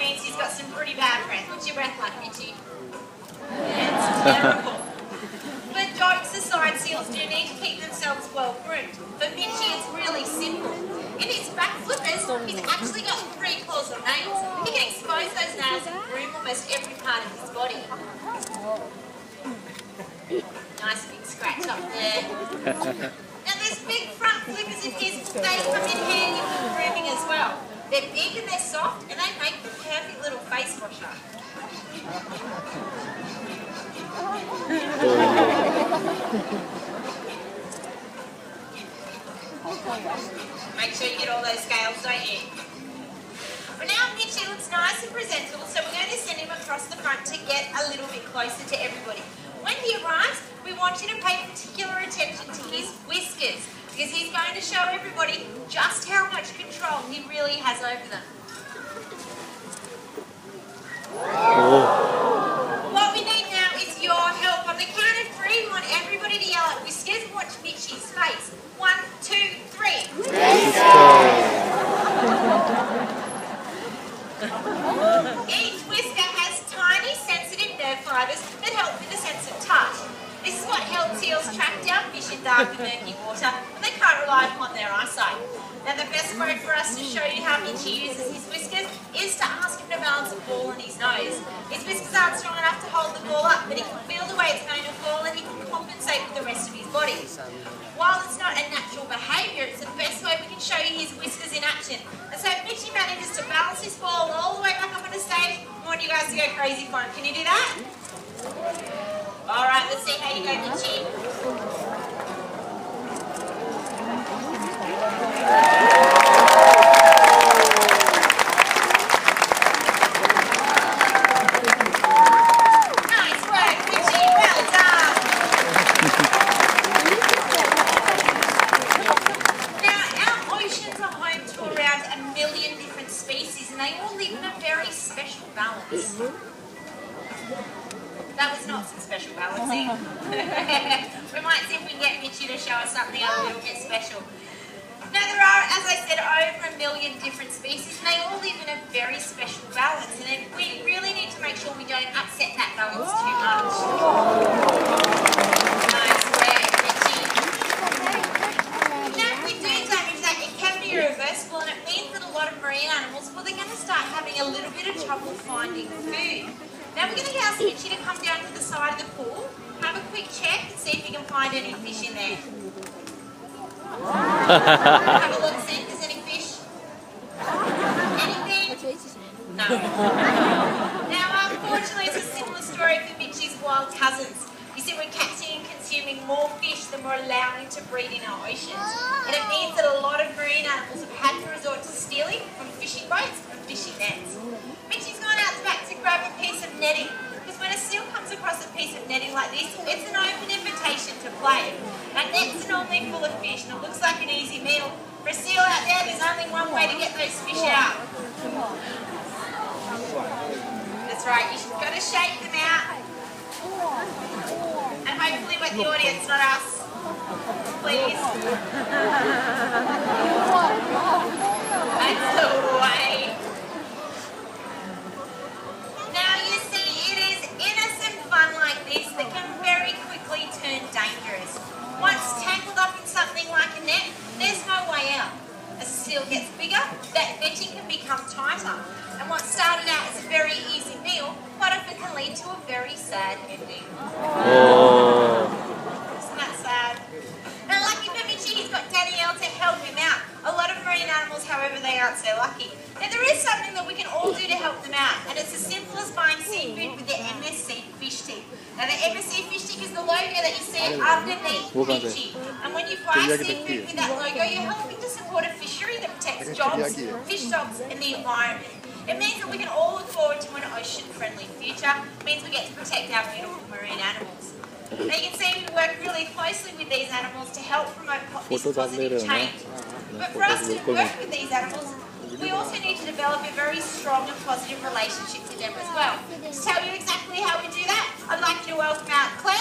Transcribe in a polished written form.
means he's got some pretty bad friends. What's your breath like, Mitchie? Yeah, it's terrible. But jokes aside, seals do need to keep themselves well groomed. For Mitchie, it's really simple. In his back flippers, he's actually got 3 claws or nails. He can expose those nails and groom almost every part of his body. Nice big scratch up there. Now those big front flippers of his, they come in handy for grooming as well. They're big and they're soft and they make the perfect little face washer. Make sure you get all those scales, don't you? Well, now Mitchie looks nice and presentable, so we're going to send him across the front to get a little bit closer to everybody. When he arrives, we want you to pay particular attention to his whiskers, because he's going to show everybody just how much control he really has over them. What we need now is your help. On the count of 3, we want everybody to yell at whiskers and watch Mitchie's face. 1, 2, 3. Each whisker has tiny sensitive nerve fibres that help with the sense of touch. This is what helps seals track down fish in dark and murky water when they can't rely upon their eyesight. Now the best way for us to show you how Mitchie uses his whiskers is to ask him to balance a ball on his nose. His whiskers aren't strong enough to hold the ball up, but he can feel the way it's going to fall and he can compensate with the rest of his body. While it's not a natural behaviour, it's the best way we can show you his whiskers in action. And so if Mitchie manages to balance his ball all the way back up on the stage, I want you guys to go crazy for him. Can you do that? Alright, let's see how you go, Mitchie. Nice work, Mitchie. Well done. Now, our oceans are home to around 1 million different species, and they all live in a very special balance. That was not some special balancing. We might see if we can get Mitchie to show us something a little bit special. Now there are, as I said, over 1 million different species and they all live in a very special balance, and we really need to make sure we don't upset that balance too much. Nice work, Mitchie. Now if we do damage that, it can be irreversible, and it means that a lot of marine animals, well, they're going to start having a little bit of trouble finding food. Now we're going to ask Mitchie to come down to the side of the pool, have a quick check and see if you can find any fish in there. Have a look, see if there's any fish. Anything? No. Now unfortunately it's a similar story for Mitchie's wild cousins. You see, we're catching and consuming more fish than we're allowing to breed in our oceans. And it means that a lot of marine animals have had to resort to stealing from fishing boats and fishing nets. Mitchie's gone out the back to grab a piece of netting, because when a seal comes across a piece of netting like this, it's an open invitation to play. Now nets are normally full of fish and it looks like an easy meal. For a seal out there, there's only one way to get those fish out. That's right, you've got to shake them out. And hopefully with the audience, not us. Please. That's the way. Now you see, it is innocent fun like this that can very quickly turn dangerous. Once tangled up in something like a net, there's no way out. As the seal gets bigger, that netting can become tighter. And what started out as a very easy meal, quite often can lead to a very sad ending. Oh. Isn't that sad? Now lucky for Mitchie, he's got Danielle to help him out. A lot of marine animals, however, they aren't so lucky. Now there is something that we can all do to help them out, and it's as simple as buying seafood with the MSC fish stick. Now the MSC fish stick is the logo that you see underneath Mitchie. And when you buy seafood with that logo, you're helping to support a fishery that protects jobs, fish stocks and the environment. It means that we can all look forward to an ocean-friendly future. It means we get to protect our beautiful marine animals. Now you can see we work really closely with these animals to help promote this positive change. But for us to work with these animals, we also need to develop a very strong and positive relationship with them as well. To tell you exactly how we do that, I'd like you to welcome out Claire.